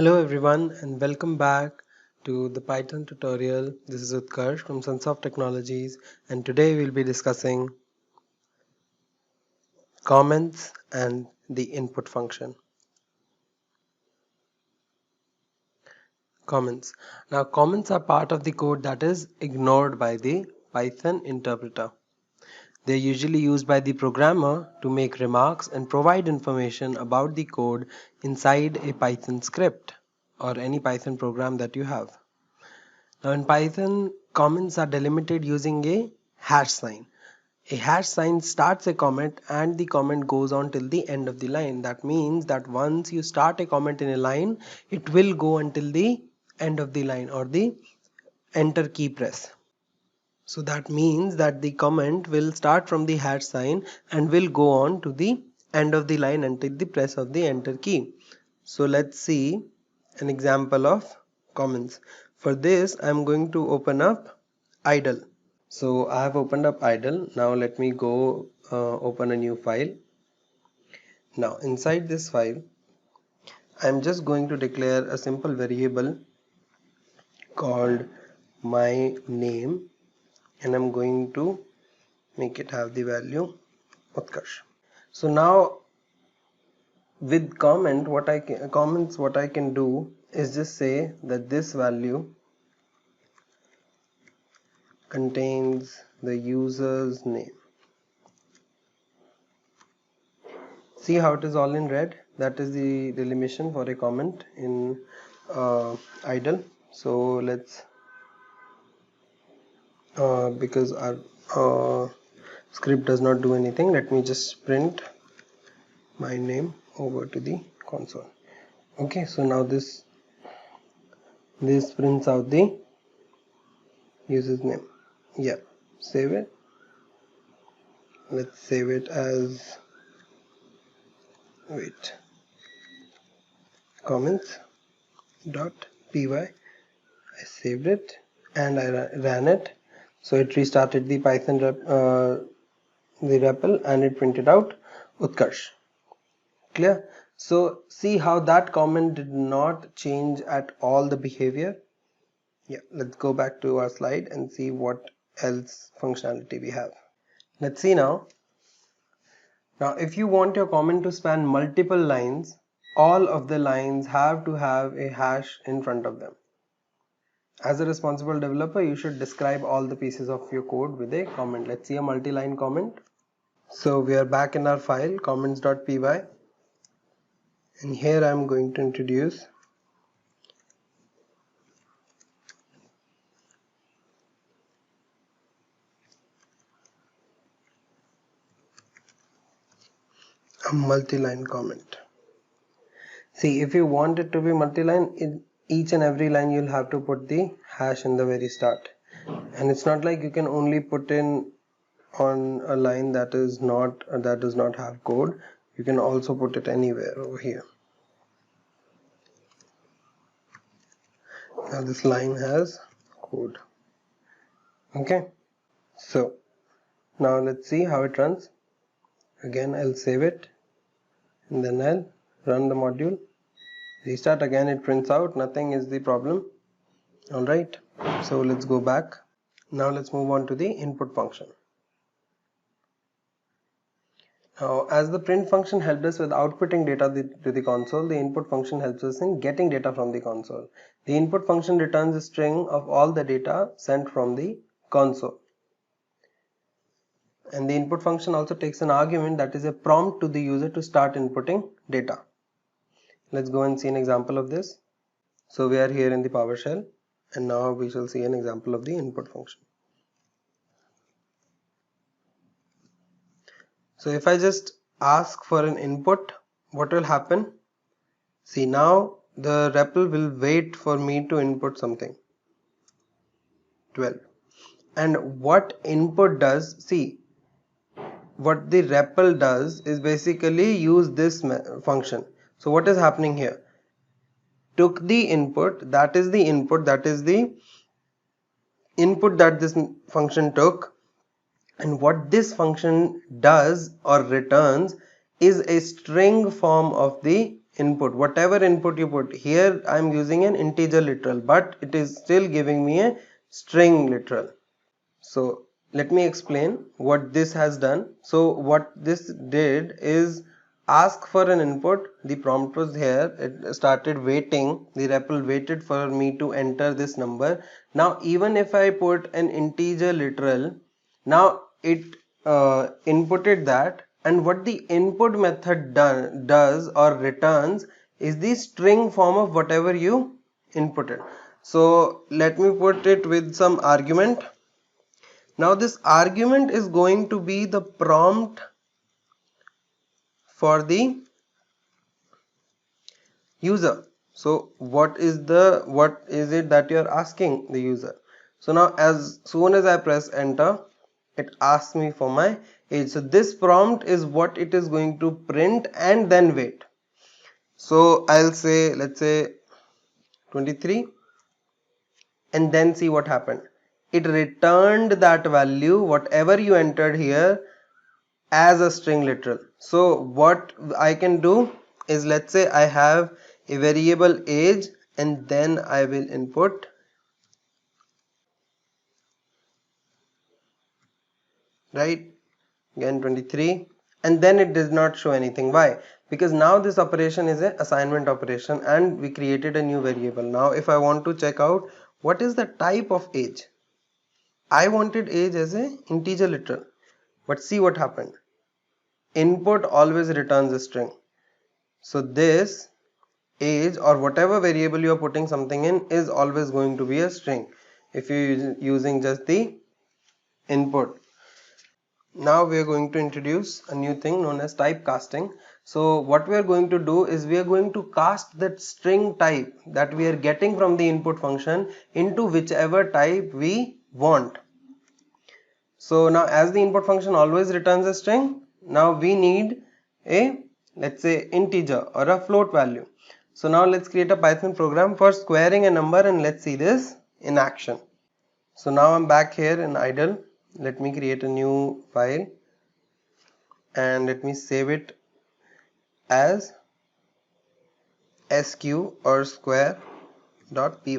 Hello everyone and welcome back to the Python tutorial. This is Utkarsh from Sunsoft Technologies, and today we'll be discussing comments and the input function. Comments. Now comments are part of the code that is ignored by the Python interpreter. They're usually used by the programmer to make remarks and provide information about the code inside a Python script or any Python program that you have. Now in Python, comments are delimited using a hash sign. A hash sign starts a comment and the comment goes on till the end of the line. That means that once you start a comment in a line, it will go until the end of the line or the enter key press. So that means that the comment will start from the hash sign and will go on to the end of the line until the press of the enter key. So let's see an example of comments. For this, I'm going to open up idle. So I have opened up idle. Now let me go open a new file. Now inside this file, I'm just going to declare a simple variable called my name, and I'm going to make it have the value Utkarsh. So now with comments, what I can do is just say that this value contains the user's name. See how it is all in red? That is the delimitation for a comment in idle. So let's because our script does not do anything, let me just print my name over to the console. Okay, so now this prints out the user's name. Yeah, save it. Let's save it as comments dot py. I saved it and I ran it. So it restarted the Python the REPL and it printed out Utkarsh. Clear? So see how that comment did not change at all the behavior. Yeah, let's go back to our slide and see what else functionality we have. Let's see now. Now if you want your comment to span multiple lines, all of the lines have to have a hash in front of them. As a responsible developer, you should describe all the pieces of your code with a comment. Let's see a multi-line comment. So we are back in our file comments.py, and here I'm going to introduce a multi-line comment. See, if you want it to be multi-line, in each and every line you'll have to put the hash in the very start, and it's not like you can only put in on a line that does not have code. You can also put it anywhere over here. Now this line has code. Okay, so now let's see how it runs. Again, I'll save it and then I'll run the module. Restart again, it prints out nothing is the problem. Alright, so let's go back. Now let's move on to the input function. Now, as the print function helped us with outputting data to the console, the input function helps us in getting data from the console. The input function returns a string of all the data sent from the console. And the input function also takes an argument that is a prompt to the user to start inputting data. Let's go and see an example of this. So we are here in the PowerShell, and now we shall see an example of the input function. So if I just ask for an input, what will happen? See, now the REPL will wait for me to input something, 12. And what input does, see, what the REPL does is basically use this function. So what is happening here? Took the input, that is the input, that is the input that this function took, and what this function does or returns is a string form of the input, whatever input you put here, I'm using an integer literal, but it is still giving me a string literal. So let me explain what this has done. So what this did is ask for an input. The prompt was here. It started waiting. The REPL waited for me to enter this number. Now even if I put an integer literal, now it inputted that, and what the input method does or returns is the string form of whatever you inputted. So let me put it with some argument. Now this argument is going to be the prompt for the user. So what is it that you're asking the user? So now as soon as I press enter, it asks me for my age. So this prompt is what it is going to print and then wait. So I'll say, let's say 23, and then see what happened. It returned that value, whatever you entered here, as a string literal. So what I can do is, let's say I have a variable age, and then I will input, right, again 23, and then it does not show anything. Why? Because now this operation is an assignment operation and we created a new variable. Now if I want to check out what is the type of age, I wanted age as a integer literal, but see what happened. Input always returns a string. So this age or whatever variable you are putting something in is always going to be a string if you're using just the input. Now we are going to introduce a new thing known as typecasting. So what we are going to do is we are going to cast that string type that we are getting from the input function into whichever type we want. So now as the input function always returns a string, now we need a, let's say, integer or a float value. So now let's create a Python program for squaring a number, and let's see this in action. So now I'm back here in idle. Let me create a new file and let me save it as sq or square.py.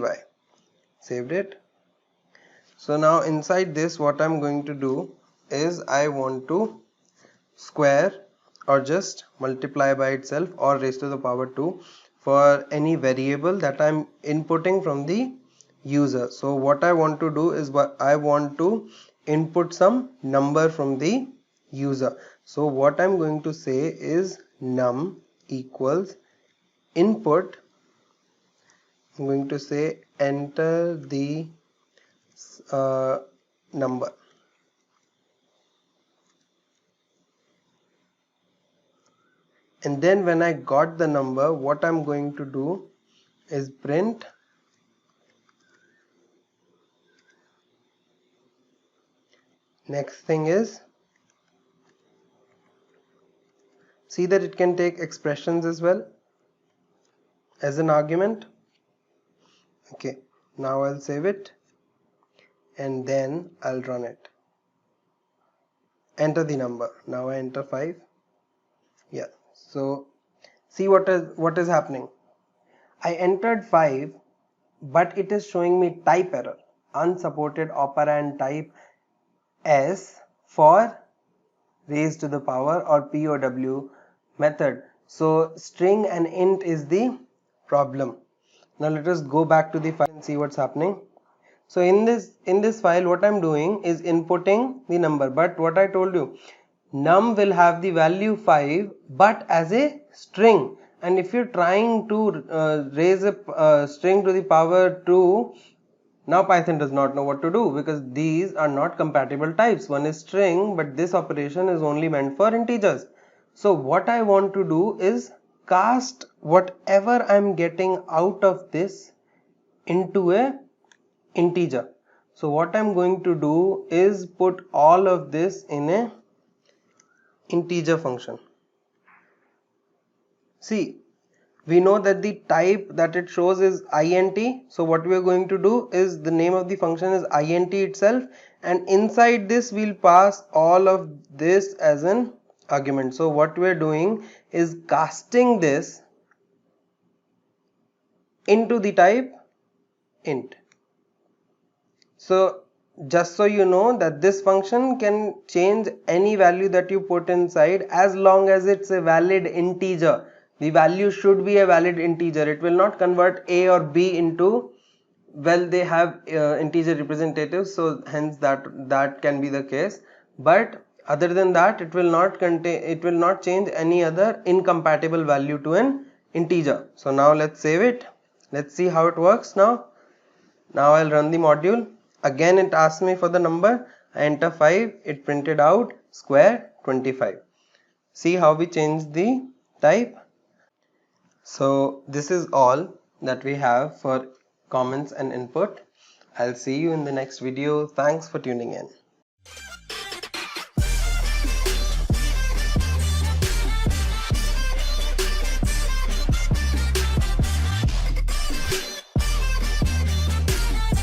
Saved it. So now inside this, what I'm going to do is I want to square or just multiply by itself or raise to the power 2 for any variable that I'm inputting from the user. So what I want to do is I want to input some number from the user. So what I'm going to say is num equals input. I'm going to say enter the number. And then when I got the number, what I'm going to do is print next thing is, see that it can take expressions as well as an argument. Okay, now I'll save it and then I'll run it. Enter the number. Now I enter 5. Yeah, so see what is happening. I entered 5, but it is showing me type error, unsupported operand type S for raised to the power or POW method. So string and int is the problem. Now let us go back to the file and see what's happening. So in this file, what I'm doing is inputting the number, but what I told you, num will have the value 5 but as a string, and if you're trying to raise a string to the power 2, now Python does not know what to do because these are not compatible types. One is string, but this operation is only meant for integers. So what I want to do is cast whatever I'm getting out of this into a integer. So what I'm going to do is put all of this in a integer function. See, we know that the type that it shows is int. So what we are going to do is the name of the function is int itself, and inside this we'll pass all of this as an argument. So what we are doing is casting this into the type int. So just so you know that this function can change any value that you put inside as long as it's a valid integer. The value should be a valid integer. It will not convert a or b into, well, they have integer representatives, so hence that can be the case, but other than that it will not change any other incompatible value to an integer. So now let's save it. Let's see how it works now. Now I'll run the module. Again it asks me for the number. I enter 5. It printed out square 25. See how we change the type. So this is all that we have for comments and input. I'll see you in the next video. Thanks for tuning in.